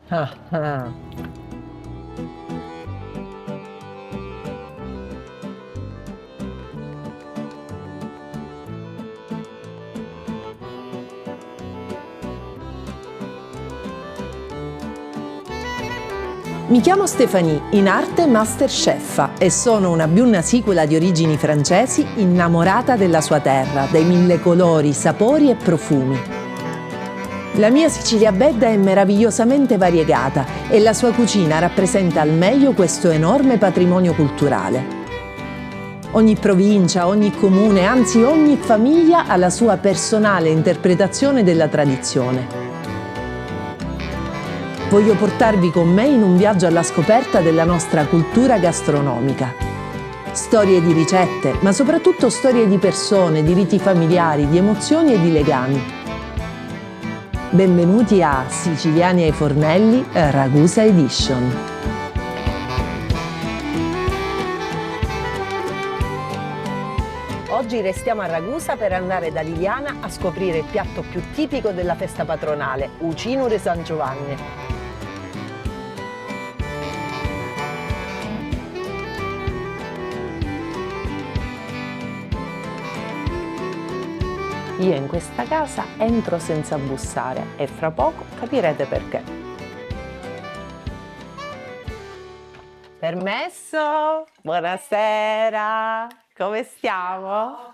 Ah, ah. Mi chiamo Stéphanie, in arte Masterchef, e sono una biunna sicula di origini francesi innamorata della sua terra, dei mille colori, sapori e profumi. La mia Sicilia Bedda è meravigliosamente variegata e la sua cucina rappresenta al meglio questo enorme patrimonio culturale. Ogni provincia, ogni comune, anzi ogni famiglia ha la sua personale interpretazione della tradizione. Voglio portarvi con me in un viaggio alla scoperta della nostra cultura gastronomica. Storie di ricette, ma soprattutto storie di persone, di riti familiari, di emozioni e di legami. Benvenuti a Siciliani ai Fornelli, Ragusa Edition. Oggi restiamo a Ragusa per andare da Liliana a scoprire il piatto più tipico della festa patronale, Ucinu de San Giovanni. Io in questa casa entro senza bussare e fra poco capirete perché. Permesso? Buonasera, come stiamo?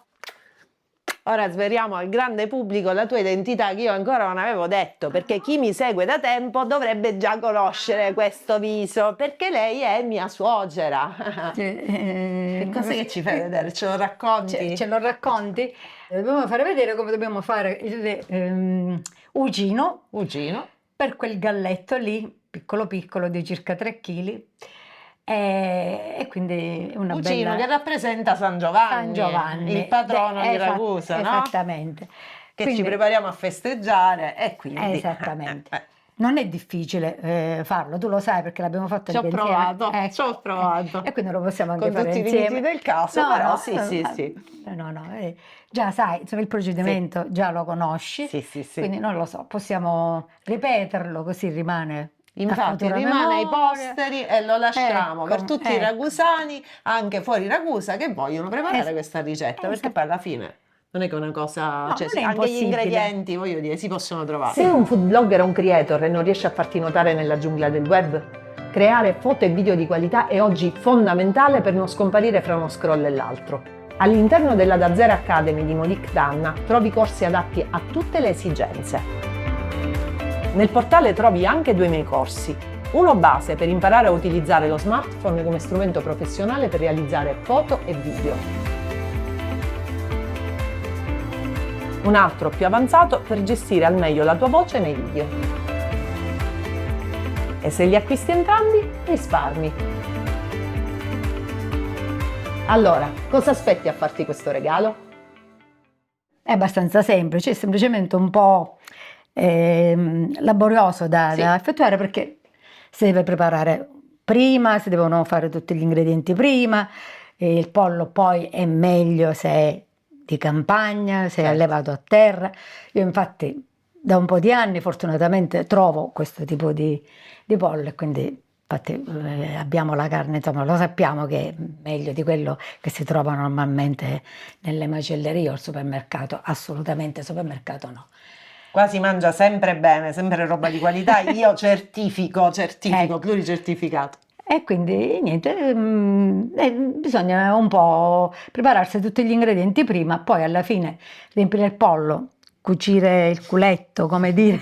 Ora sveliamo al grande pubblico la tua identità, che io ancora non avevo detto, perché chi mi segue da tempo dovrebbe già conoscere questo viso, perché lei è mia suocera. Che cosa che ci fai vedere? Ce lo racconti? Ce lo racconti? Dobbiamo fare vedere come dobbiamo fare il ugino Ugino. per quel galletto lì, piccolo piccolo, di circa 3 kg. E quindi una Ugino bella... che rappresenta San Giovanni, San Giovanni, il patrono di Ragusa, no? Esattamente. Che Quindi, ci prepariamo a festeggiare e quindi... esattamente. Non è difficile farlo, tu lo sai perché l'abbiamo fatto Ci ho anche provato, insieme. ci ho provato. E quindi lo possiamo anche Con fare tutti i insieme. limiti del caso, No, però no, sì. no, già sai, insomma, il procedimento già lo conosci, Sì. quindi non lo so, possiamo ripeterlo così rimane a Infatti futura rimane ai memoria. posteri e lo lasciamo per tutti i Ecco. ragusani, anche fuori Ragusa, che vogliono preparare questa ricetta, perché poi alla fine non è che una cosa, No, cioè non è anche gli impossibile. ingredienti, voglio dire, si possono trovare. Sì. Se un food blogger o un creator e non riesce a farti notare nella giungla del web, creare foto e video di qualità è oggi fondamentale per non scomparire fra uno scroll e l'altro. All'interno della Da Zero Academy di Monique Danna trovi corsi adatti a tutte le esigenze. Nel portale trovi anche 2 miei corsi. Uno base per imparare a utilizzare lo smartphone come strumento professionale per realizzare foto e video. Un altro più avanzato per gestire al meglio la tua voce nei video. E se li acquisti entrambi, risparmi. Allora, cosa aspetti a farti questo regalo? È abbastanza semplice, è semplicemente un po' laborioso da effettuare perché si deve preparare prima, si devono fare tutti gli ingredienti prima, e il pollo poi è meglio se è di campagna, se è allevato a terra. Io infatti da un po' di anni fortunatamente trovo questo tipo di pollo e quindi infatti abbiamo la carne, insomma lo sappiamo che è meglio di quello che si trova normalmente nelle macellerie o al supermercato, assolutamente supermercato no. Qua si mangia sempre bene, sempre roba di qualità, io certifico, pluricertificato. E quindi niente, bisogna un po' prepararsi tutti gli ingredienti prima, poi alla fine riempire il pollo, cucire il culetto, come dire,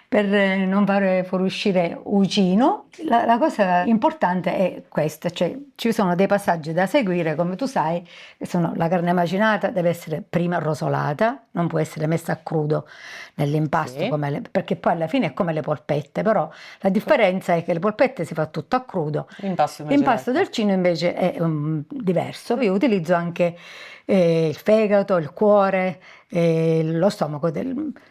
per non fare fuoriuscire ugino. La cosa importante è questa, cioè ci sono dei passaggi da seguire, come tu sai, che sono la carne macinata deve essere prima rosolata, non può essere messa a crudo nell'impasto, perché poi alla fine è come le polpette, però la differenza è che le polpette si fa tutto a crudo, l'impasto del cino invece è diverso. Io utilizzo anche il fegato, il cuore, lo stomaco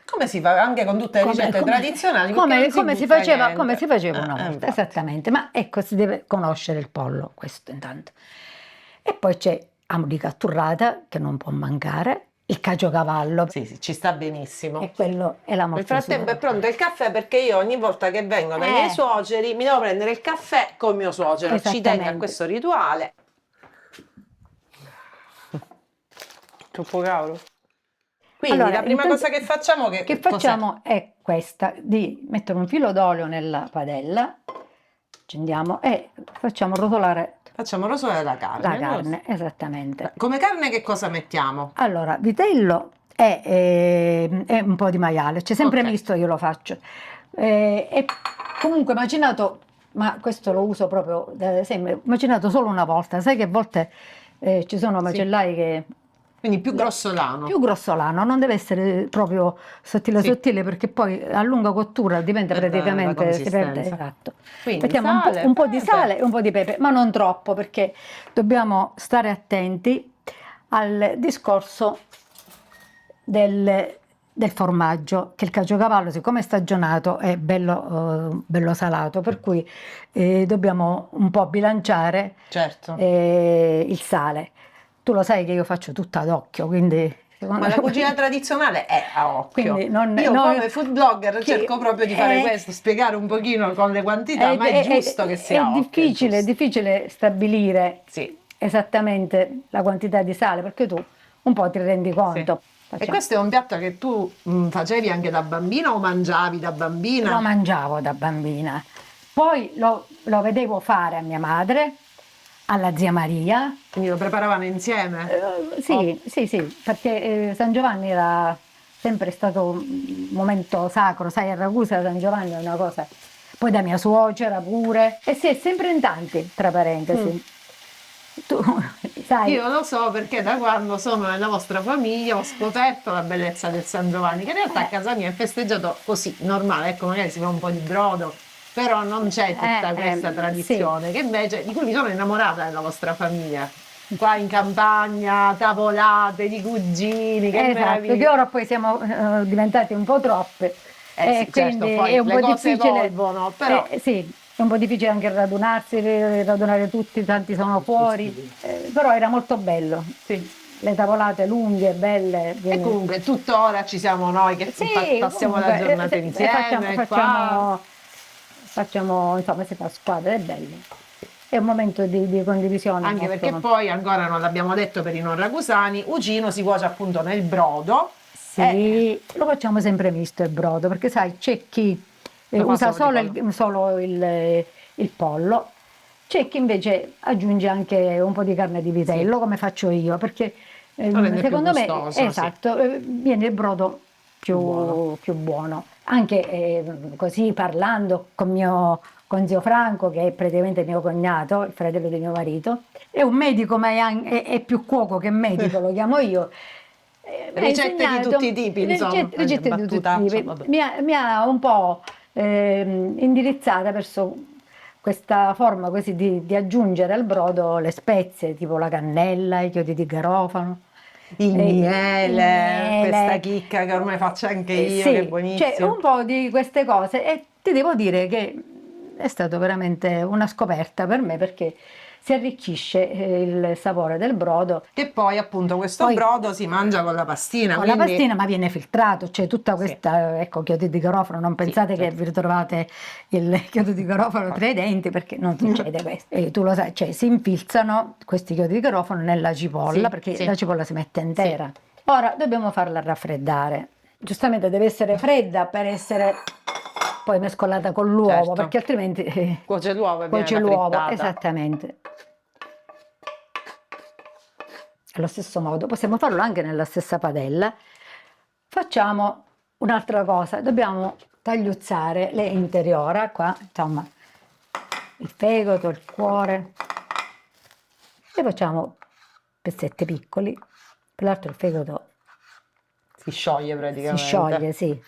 come si fa anche con tutte le ricette tradizionali, come si faceva una volta, esattamente. Ma ecco, si deve conoscere il pollo, questo intanto. E poi c'è amo di catturrata che non può mancare, il caciocavallo. Sì, sì, ci sta benissimo. E quello è la Nel frattempo è pronto il caffè, perché io ogni volta che vengo dai miei suoceri mi devo prendere il caffè con mio suocero, ci tengo a questo rituale. Troppo cavolo. Quindi allora, la prima cosa che facciamo è questa, di mettere un filo d'olio nella padella, accendiamo e facciamo rosolare la carne. la carne, esattamente. Come carne che cosa mettiamo? Allora, vitello e un po' di maiale, c'è sempre misto, io lo faccio. E comunque macinato, ma questo lo uso proprio da sempre, macinato solo una volta. Sai che a volte ci sono macellai che... Quindi più grossolano. Più grossolano, non deve essere proprio sottile sottile, perché poi a lunga cottura diventa praticamente, si perde, esatto. Quindi mettiamo sale, un po' di sale e un po' di pepe, ma non troppo, perché dobbiamo stare attenti al discorso del formaggio, che il caciocavallo, siccome è stagionato, è bello, bello salato, per cui dobbiamo un po' bilanciare il sale. Tu lo sai che io faccio tutto ad occhio, quindi... Ma la cucina tradizionale è a occhio. Quindi io come food blogger cerco proprio di fare questo, spiegare un pochino con le quantità, ma è giusto che sia a occhio. È difficile stabilire esattamente la quantità di sale, perché tu un po' ti rendi conto. E questo è un piatto che tu facevi anche da bambina o mangiavi da bambina? Lo mangiavo da bambina. Poi lo vedevo fare a mia madre, alla zia Maria. Quindi lo preparavano insieme? Sì, perché San Giovanni era sempre stato un momento sacro, sai, a Ragusa San Giovanni è una cosa. Poi da mia suocera pure. E sì, è sempre in tanti, tra parentesi. Tu sai. Io lo so perché da quando sono nella vostra famiglia ho scoperto la bellezza del San Giovanni, che in realtà a casa mia è festeggiato così, normale, ecco, magari si fa un po' di brodo, però non c'è tutta questa tradizione, che invece, di cui mi sono innamorata nella vostra famiglia. Qua in campagna, tavolate di cugini, che meraviglia. Che ora poi siamo diventati un po' troppe. Sì, quindi certo, poi è un le po' cose difficile, evolvono, però... sì, è un po' difficile anche radunare tutti, tanti sono fuori, però era molto bello. Le tavolate lunghe, belle. E comunque tuttora ci siamo noi che passiamo la giornata insieme. Facciamo, insomma, si fa squadra, è bello. È un momento di condivisione. Anche perché poi, ancora non l'abbiamo detto per i non ragusani, ucino si cuoce appunto nel brodo. Sì, lo facciamo sempre misto il brodo, perché sai, c'è chi usa solo il pollo, c'è chi invece aggiunge anche un po' di carne di vitello, come faccio io, perché secondo me viene il brodo più buono. Anche così, parlando con zio Franco, che è praticamente mio cognato, il fratello di mio marito, è un medico, ma è più cuoco che medico, lo chiamo io. Ricette di tutti i tipi, insomma. Ricette di tutti i tipi. Mi ha un po' indirizzata verso questa forma così di aggiungere al brodo le spezie, tipo la cannella, i chiodi di garofano. Il miele, questa chicca che ormai faccio anche io, che è buonissimo. Cioè un po' di queste cose, e ti devo dire che è stata veramente una scoperta per me, perché si arricchisce il sapore del brodo. Che poi appunto questo brodo si mangia con la pastina. Con la pastina, ma viene filtrato, c'è tutta questa, ecco, chiodi di garofano, non pensate che vi ritrovate il chiodo di garofano tra i denti, perché non succede questo. E tu lo sai, cioè si infilzano questi chiodi di garofano nella cipolla, perché la cipolla si mette intera. Ora dobbiamo farla raffreddare. Giustamente deve essere fredda per essere poi mescolata con l'uovo, perché altrimenti cuoce l'uovo e cuoce l'uovo, esattamente. Allo stesso modo possiamo farlo anche nella stessa padella. Facciamo un'altra cosa, dobbiamo tagliuzzare le interiora, qua insomma il fegato, il cuore, e facciamo pezzetti piccoli. Per l'altro il fegato si scioglie praticamente. Si scioglie, sì.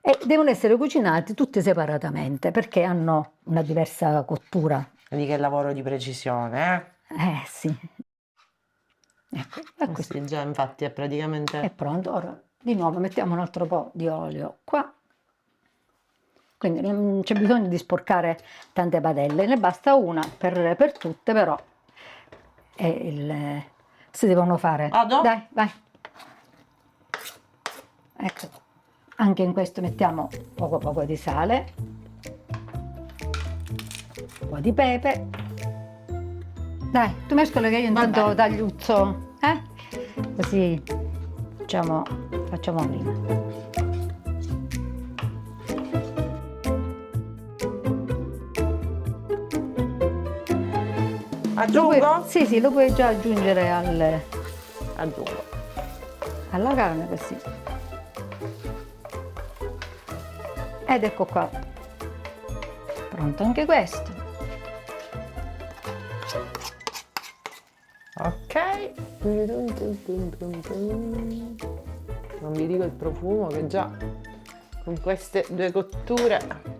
E devono essere cucinati tutti separatamente, perché hanno una diversa cottura. Vedi che lavoro di precisione, sì. Ecco, sì, già infatti è praticamente... È pronto. Ora di nuovo mettiamo un altro po' di olio qua. Quindi non c'è bisogno di sporcare tante padelle, ne basta una per tutte, però si devono fare. Vado? Dai, vai. ecco, anche in questo mettiamo poco di sale, un po' di pepe. Dai, tu mescola che io intanto tagliuzzo, così facciamo prima. Aggiungo? Sì, lo puoi già aggiungere Aggiungo. alla carne così. Ed ecco qua, pronto anche questo. Ok. Non vi dico il profumo che già con queste 2 cotture.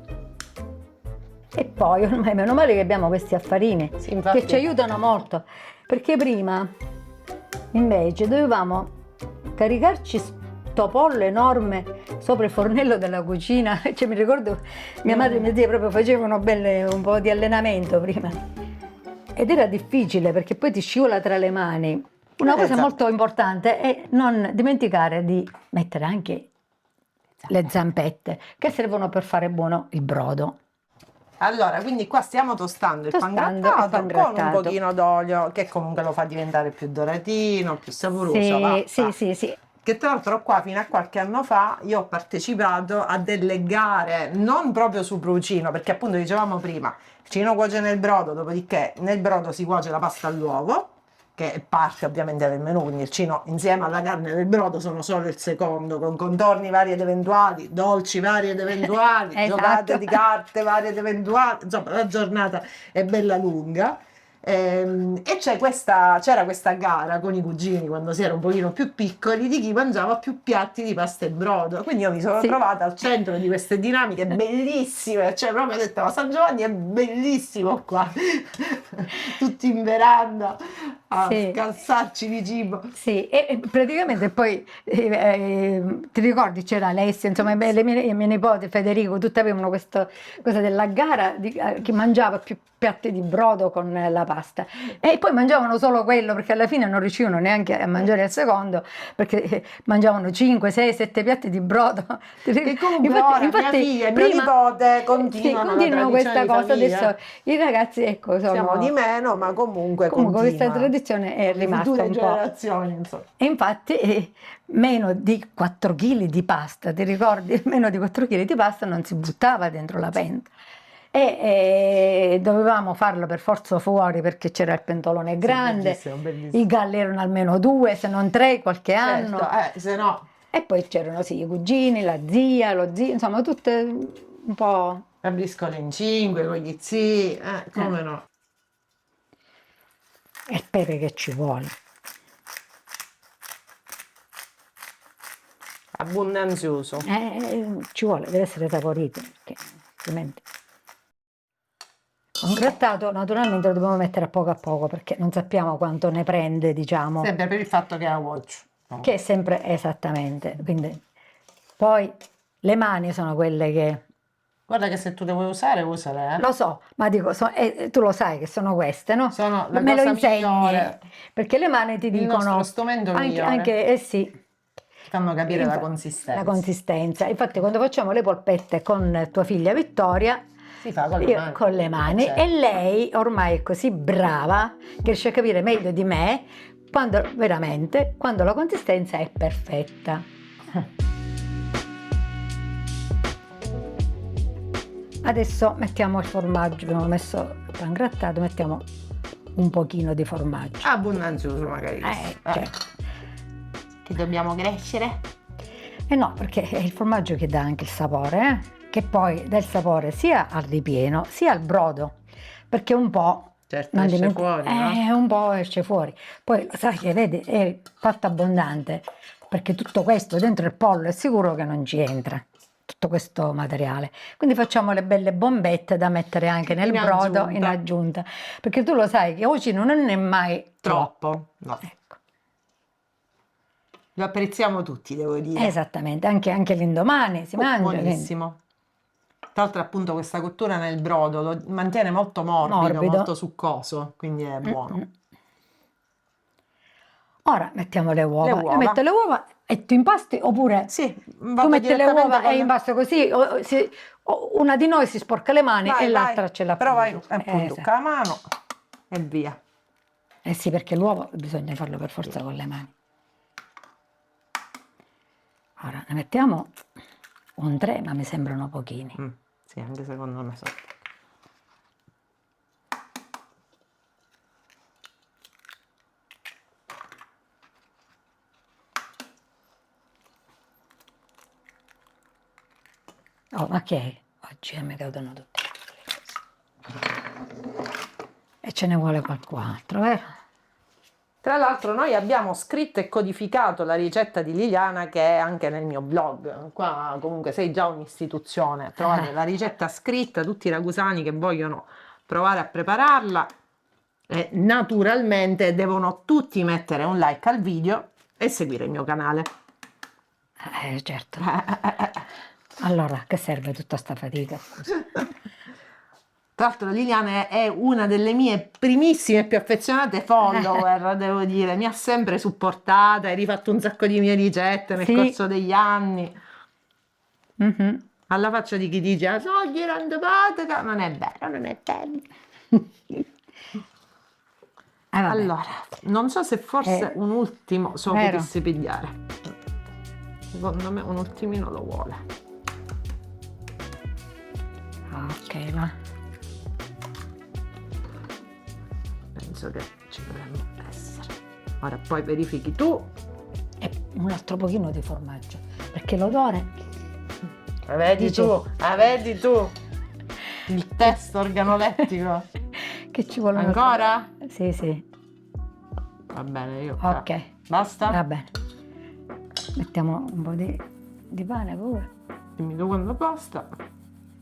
E poi ormai meno male che abbiamo questi affarini Sì, infatti. che ci aiutano molto, perché prima invece dovevamo caricarci sto pollo enorme sopra il fornello della cucina. Cioè, mi ricordo mia madre e mia zia proprio facevano un po' di allenamento prima, ed era difficile perché poi ti scivola tra le mani. Una cosa Esatto. molto importante è non dimenticare di mettere anche le zampette, che servono per fare buono il brodo. Allora, quindi qua stiamo tostando il Tostando il pangrattato pan con un grattato. pochino d'olio, che comunque lo fa diventare più doratino, più saporoso. Va. Sì. Che tra l'altro qua fino a qualche anno fa io ho partecipato a delle gare, non proprio su Prucino, perché appunto dicevamo prima, il cino cuoce nel brodo, dopodiché nel brodo si cuoce la pasta all'uovo, che è parte ovviamente del menù, quindi il cino insieme alla carne del brodo sono solo il secondo, con contorni vari ed eventuali, dolci vari ed eventuali, Esatto. giocate di carte varie ed eventuali, insomma la giornata è bella lunga. E c'era questa gara con i cugini quando si era un pochino più piccoli di chi mangiava più piatti di pasta e brodo, quindi io mi sono trovata al centro di queste dinamiche bellissime, cioè proprio ho detto ma San Giovanni è bellissimo qua tutti in veranda a scansarci di cibo. Sì, e praticamente poi ti ricordi c'era Alessia, insomma le mie nipoti Federico, tutte avevano questa cosa della gara di chi mangiava più piatti di brodo con la pasta, e poi mangiavano solo quello perché alla fine non riuscivano neanche a mangiare il secondo, perché mangiavano 5, 6, 7 piatti di brodo. Che comunque ora mia figlia e mio nipote continuano questa cosa. famiglia. Adesso i ragazzi, ecco, Siamo di meno, ma comunque questa continua. tradizione è Le rimasta future un po'. generazioni, insomma. E infatti meno di 4 kg di pasta, ti ricordi? Meno di 4 kg di pasta non si buttava dentro la pentola. E dovevamo farlo per forza fuori perché c'era il pentolone grande, Sì, bellissimo. i galli erano almeno 2, se non 3 qualche anno. Se no. E poi c'erano i cugini, la zia, lo zio, insomma tutte un po'. La briscola in 5 con gli zii, come no. E il pepe che ci vuole. Abbondazioso. Ci vuole, deve essere saporito, perché altrimenti. Un grattato naturalmente lo dobbiamo mettere a poco perché non sappiamo quanto ne prende, diciamo. Sempre per il fatto che è a watch. No. Che è sempre esattamente. Quindi, poi le mani sono quelle che. Guarda che se tu le vuoi usare, usale. Lo so, ma dico, tu lo sai che sono queste, no? Sono la Me lo cosa insegni, migliore. perché le mani ti dicono. Il nostro strumento migliore. Anche, sì. Fanno capire la consistenza. La consistenza. Infatti quando facciamo le polpette con tua figlia Vittoria, si fa con le mani. Certo. E lei ormai è così brava che riesce a capire meglio di me quando la consistenza è perfetta. Adesso mettiamo il formaggio, abbiamo messo il pangrattato, mettiamo un pochino di formaggio. Abbondazioso magari. Certo. Che dobbiamo crescere? No, perché è il formaggio che dà anche il sapore, che poi dà il sapore sia al ripieno sia al brodo, perché un po'. Certo, esce fuori, no? Un po' esce fuori. Poi sai che vedi, è fatto abbondante, perché tutto questo dentro il pollo è sicuro che non ci entra, tutto questo materiale. Quindi facciamo le belle bombette da mettere anche nel brodo in aggiunta, perché tu lo sai che oggi non è mai troppo. No. Ecco. Lo apprezziamo tutti, devo dire. Esattamente, anche l'indomani si mangia. Buonissimo. Tra l'altro appunto questa cottura nel brodo lo mantiene molto morbido, molto succoso, quindi è buono. Ora mettiamo le uova. Le uova. Io metto le uova E tu impasti oppure Sì, tu vado metti le direttamente uova con e impasti così, una di noi si sporca le mani Vai, e l'altra vai. ce l'ha Però vai più. appunto con la mano e via. Eh sì, perché l'uovo bisogna farlo per forza con le mani. Ora ne mettiamo un 3, ma mi sembrano pochini. Sì, anche secondo me sono. Oh, ma che è? Oggi mi cadono tutti. E ce ne vuole qualcun altro, vero? Tra l'altro noi abbiamo scritto e codificato la ricetta di Liliana che è anche nel mio blog. Qua comunque sei già un'istituzione. Trovate la ricetta scritta, tutti i ragusani che vogliono provare a prepararla. E naturalmente devono tutti mettere un like al video e seguire il mio canale. Certo. Allora, che serve tutta sta fatica? Scusa. Tra l'altro Liliana è una delle mie primissime e più affezionate follower, devo dire, mi ha sempre supportata, hai rifatto un sacco di mie ricette nel Sì. corso degli anni. Mhm. Alla faccia di chi dice, ah, so grande patica, non è vero, non è vero. Vabbè. Allora, non so se forse un ultimo so vero. potessi pigliare. Secondo me un ultimino lo vuole. Ok, va. Penso che ci dovremmo essere. Ora poi verifichi tu. E un altro pochino di formaggio, perché l'odore... Vedi tu il test organolettico. Che ci vuole Ancora? Sì, sì. Va bene, io. Ok. Basta? Va bene. Mettiamo un po' di pane pure. Dimmi tu quando basta.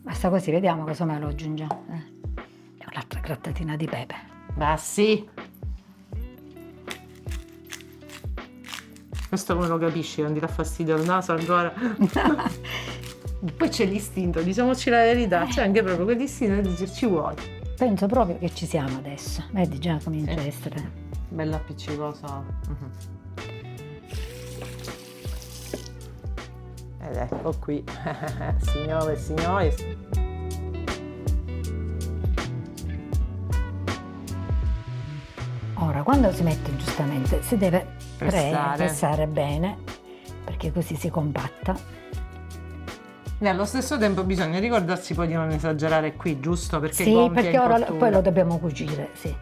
Basta così, vediamo cosa me lo aggiungiamo. Un'altra grattatina di pepe. Ma sì. Questo come lo capisci? Non ti dà fastidio il naso ancora? Poi c'è l'istinto, diciamoci la verità, c'è anche proprio quell'istinto di dire ci vuoi. Penso proprio che ci siamo adesso. Vedi, già comincia a essere. Bella appiccicosa. Ed ecco qui, signore e signori. Ora, quando si mette giustamente, si deve Pressare. pressare bene, perché così si compatta. E allo stesso tempo bisogna ricordarsi poi di non esagerare qui, giusto? Perché Sì, gonfia perché in ora cottura. poi lo dobbiamo cucire, sì.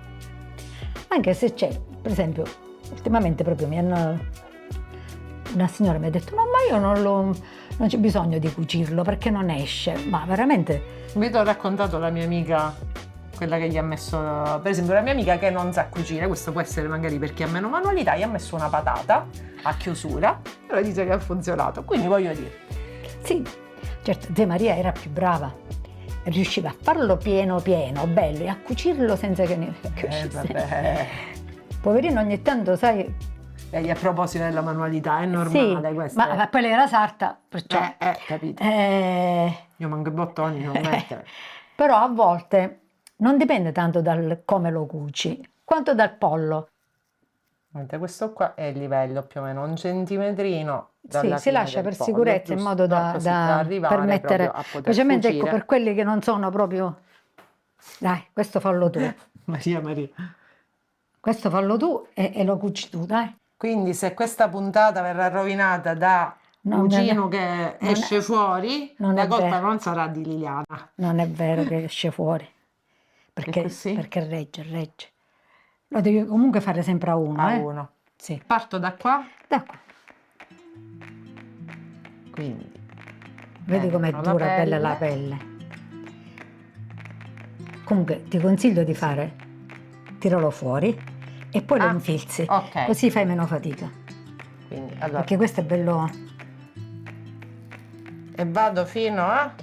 Anche se c'è, per esempio, ultimamente proprio una signora mi ha detto, no, ma io non c'è bisogno di cucirlo perché non esce, ma veramente... Vi ho raccontato la mia amica, quella che gli ha messo, per esempio la mia amica che non sa cucire, questo può essere magari per chi ha meno manualità, gli ha messo una patata a chiusura, però dice che ha funzionato, quindi voglio dire. Sì, certo, zia Maria era più brava, riusciva a farlo pieno pieno, bello, e a cucirlo senza che ne uscisse. Vabbè. Poverino ogni tanto, sai... E a proposito della manualità, è normale sì, questo. ma poi lei era sarta, perciò... capito. Io manco i bottoni non mettere. Però a volte non dipende tanto dal come lo cuci, quanto dal pollo. Mentre questo qua è il livello più o meno un centimetrino dalla Sì, si fine lascia del per pollo, sicurezza in giusto? modo No, così da arrivare per mettere, proprio a poter specialmente ecco, cucire. per quelli che non sono proprio... Dai, questo fallo tu. Maria. Questo fallo tu e lo cuci tu, dai. Quindi se questa puntata verrà rovinata da cugino che esce fuori, la colpa non sarà di Liliana. Non è vero che esce fuori, perché regge. Lo devi comunque fare sempre a uno. A uno. Sì. Parto da qua? Da qua. Quindi. Vedi com'è dura, bella la pelle. Comunque ti consiglio di fare, tiralo fuori e poi lo infilzi, ok. Così fai meno fatica. Quindi, allora. Perché questo è bello. E vado fino a?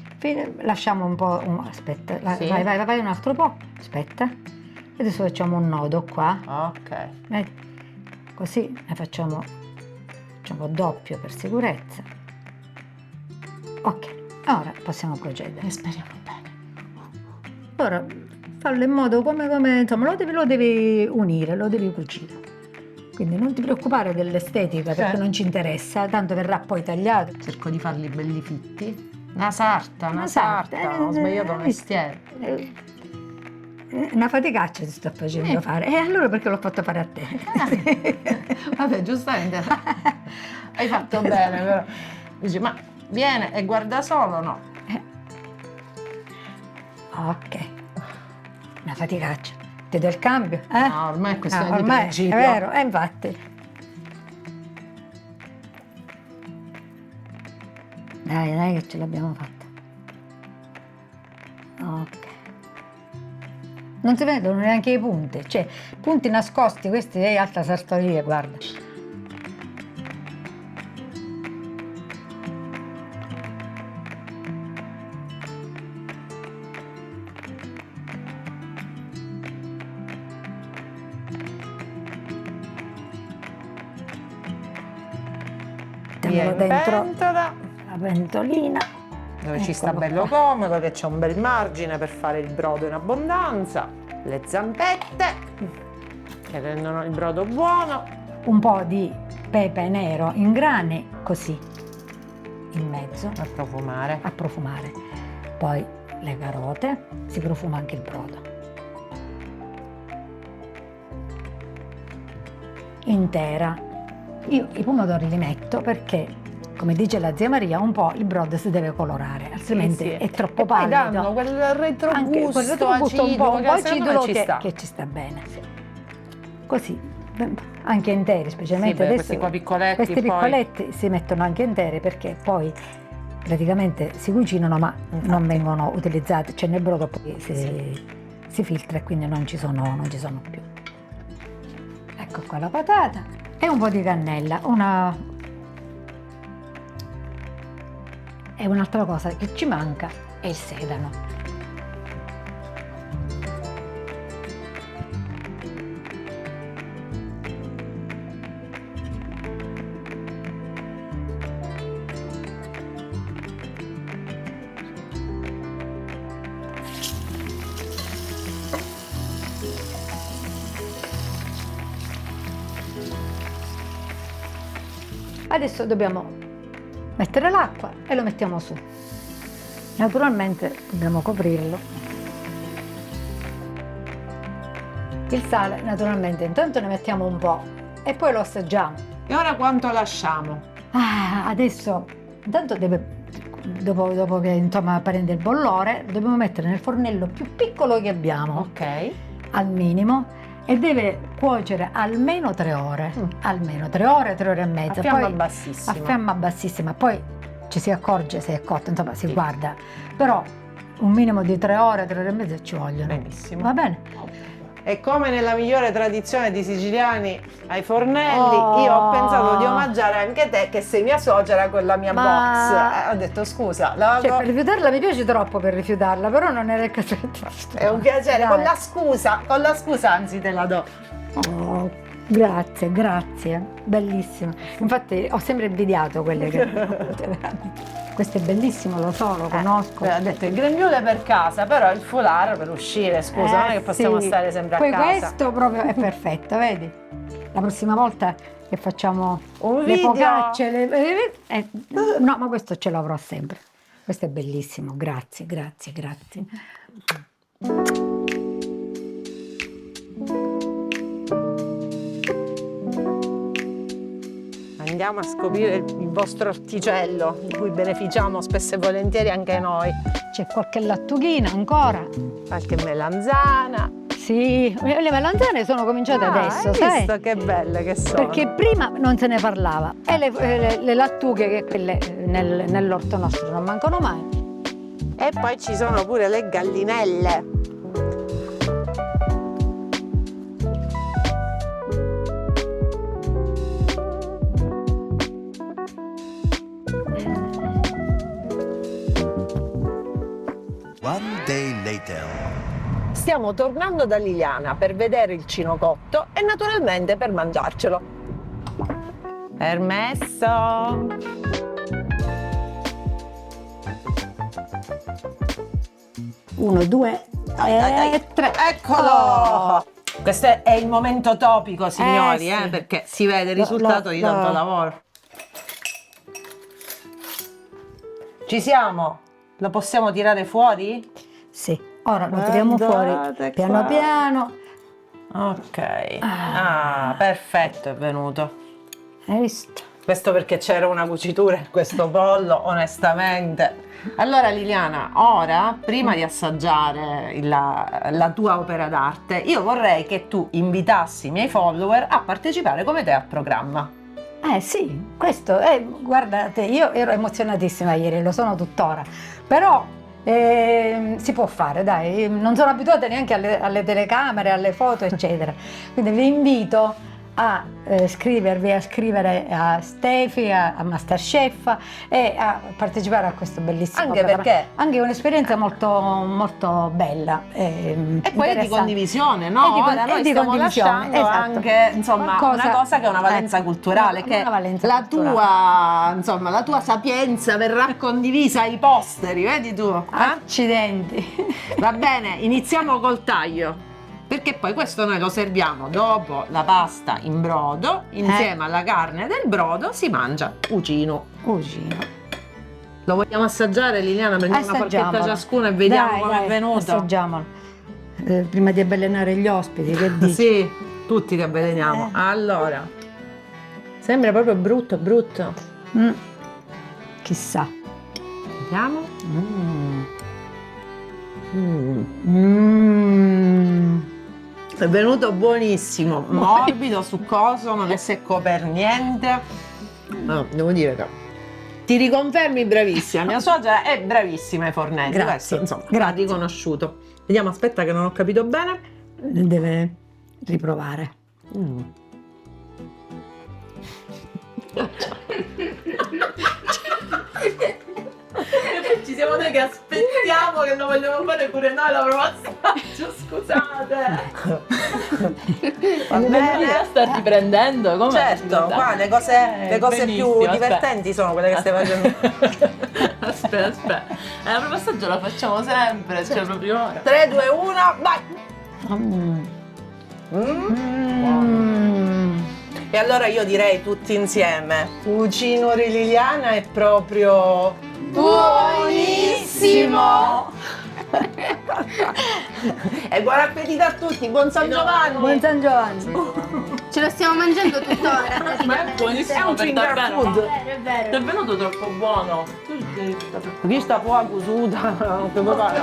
Lasciamo un po', aspetta, Sì. vai un altro po', aspetta. E adesso facciamo un nodo qua. Ok. Vedi? Così ne facciamo doppio per sicurezza. Ok, ora possiamo procedere. Speriamo bene. Ora fallo in modo come insomma lo devi unire, lo devi cucire. Quindi non ti preoccupare dell'estetica perché non ci interessa, tanto verrà poi tagliato. Cerco di farli belli fitti. Una sarta, ho sbagliato il visto? mestiere. Una faticaccia ti sto facendo fare. E allora perché l'ho fatto fare a te? Vabbè, giustamente. Hai fatto bene, però. Dici, ma viene e guarda solo, no? Ok. Una faticaccia. Ti do il cambio? No, ormai è questione di ormai principio. È vero, infatti. Dai che ce l'abbiamo fatta. Ok. Non si vedono neanche i punti, cioè punti nascosti, questi è alta sartoria, guarda. Mettiamolo dentro Pentola, la pentolina. dove ci sta Eccolo bello qua. comodo, che c'è un bel margine per fare il brodo in abbondanza, le zampette che rendono il brodo buono. Un po' di pepe nero in grani, così, in mezzo, A profumare. a profumare. Poi le carote, si profuma anche il brodo. Intera. Io i pomodori li metto perché, come dice la zia Maria, un po' il brodo si deve colorare, altrimenti Sì. è troppo E poi pallido. danno quel Anche retrogusto, quel retrogusto un po' acidulo acidulo che che ci sta bene. Così, anche interi, Sì, specialmente beh, adesso. questi qua piccoletti, Questi poi. piccoletti si mettono anche interi perché poi praticamente si cucinano ma non vengono utilizzati, cioè nel brodo poi si filtra e quindi non ci sono più. Ecco qua la patata e un po' di cannella, e un'altra cosa che ci manca è il sedano. Adesso dobbiamo mettere l'acqua e lo mettiamo su. Naturalmente dobbiamo coprirlo. Il sale naturalmente intanto ne mettiamo un po' e poi lo assaggiamo. E ora quanto lasciamo? Adesso intanto dopo che insomma prende il bollore, lo dobbiamo mettere nel fornello più piccolo che abbiamo, Ok. al minimo, e deve cuocere almeno 3 ore, almeno 3 ore, 3 ore e mezza. A fiamma Poi, bassissima. a fiamma bassissima, poi ci si accorge se è cotta, insomma si guarda, però un minimo di 3 ore, 3 ore e mezza ci vogliono. Benissimo. Va bene? E come nella migliore tradizione di siciliani ai fornelli, io ho pensato di omaggiare anche te che sei mia suocera con la mia box. Ho detto scusa, Cioè, per rifiutarla mi piace troppo per rifiutarla, però non era il caso. è un piacere, Dai. con la scusa anzi te la do. Oh, grazie, bellissima. Infatti ho sempre invidiato quelle che... Questo è bellissimo, lo so, lo conosco. Ha detto il grembiule per casa, però il foulard per uscire, scusa, non è che possiamo sì. stare sempre a Poi casa. questo proprio è perfetto, vedi? La prossima volta che facciamo Un le video. focacce, no, ma questo ce l'avrò sempre. Questo è bellissimo, grazie. Andiamo a scoprire il vostro orticello, di cui beneficiamo spesso e volentieri anche noi. C'è qualche lattughina ancora? Qualche melanzana. Sì, le melanzane sono cominciate adesso, hai sai? visto che belle che sono? Perché prima non se ne parlava e le lattughe, che quelle nell'orto nostro non mancano mai. E poi ci sono pure le gallinelle. One day later. Stiamo tornando da Liliana per vedere il cino cotto e naturalmente per mangiarcelo. Permesso! Uno, due Dai. e tre. Eccolo! Questo è il momento topico, signori, sì. perché si vede il risultato di tanto lavoro. Ci siamo? Lo possiamo tirare fuori? Sì, ora lo tiriamo Guardate fuori piano qua. piano. Ok. Ah, perfetto, è venuto. Hai visto? Questo perché c'era una cucitura in questo pollo, onestamente. Allora Liliana, ora, prima di assaggiare la tua opera d'arte, io vorrei che tu invitassi i miei follower a partecipare come te al programma. Sì, questo, guardate, io ero emozionatissima ieri, lo sono tuttora, però si può fare, dai, non sono abituata neanche alle telecamere, alle foto, eccetera. Quindi vi invito a scrivervi, a scrivere a Stefi, a Masterchef e a partecipare a questo bellissimo Anche programma. perché- Anche un'esperienza molto, molto bella. E poi è di interessante. condivisione, no? Ora noi stiamo condivisione, lasciando esatto. anche, insomma, Qualcosa- una cosa che ha una valenza ecco, culturale, che una valenza la culturale. tua, insomma, la tua sapienza verrà condivisa ai posteri, vedi tu? Accidenti. Va bene, iniziamo col taglio. Perché poi questo noi lo serviamo dopo la pasta in brodo, insieme alla carne del brodo si mangia cucino. Cucino. Lo vogliamo assaggiare, Liliana? Prendiamo una forchetta Assaggiamolo. ciascuno e vediamo Dai, come è venuto. Assaggiamolo. Prima di avvelenare gli ospiti, che dici? Sì, tutti li avveleniamo. Allora, sembra proprio brutto, brutto. Chissà. Vediamo. È venuto buonissimo, morbido, succoso, non è secco per niente. No, devo dire che ti riconfermi bravissima. Mia suocera è bravissima ai fornetti. Grazie, Questo, insomma, grazie. l'ha riconosciuto. Vediamo, aspetta che non ho capito bene. Deve riprovare. Ci siamo noi che aspettiamo che lo vogliamo fare pure noi la prova assaggio, scusate. Va bene? Sta riprendendo? Come? Certo, qua le cose benissimo, più aspetta. divertenti sono quelle che stai facendo. Aspetta. La prova assaggio la facciamo sempre, cioè proprio ora. 3, 2, 1, vai! E allora io direi tutti insieme, cucino di Liliana è proprio buonissimo! E buon appetito a tutti, buon San Giovanni! Buon San Giovanni. Ce lo stiamo mangiando tuttora. Ma è buonissimo È un per finger davvero. food. È vero. È venuto troppo buono. Qui sta poco cusuta, non si può fare.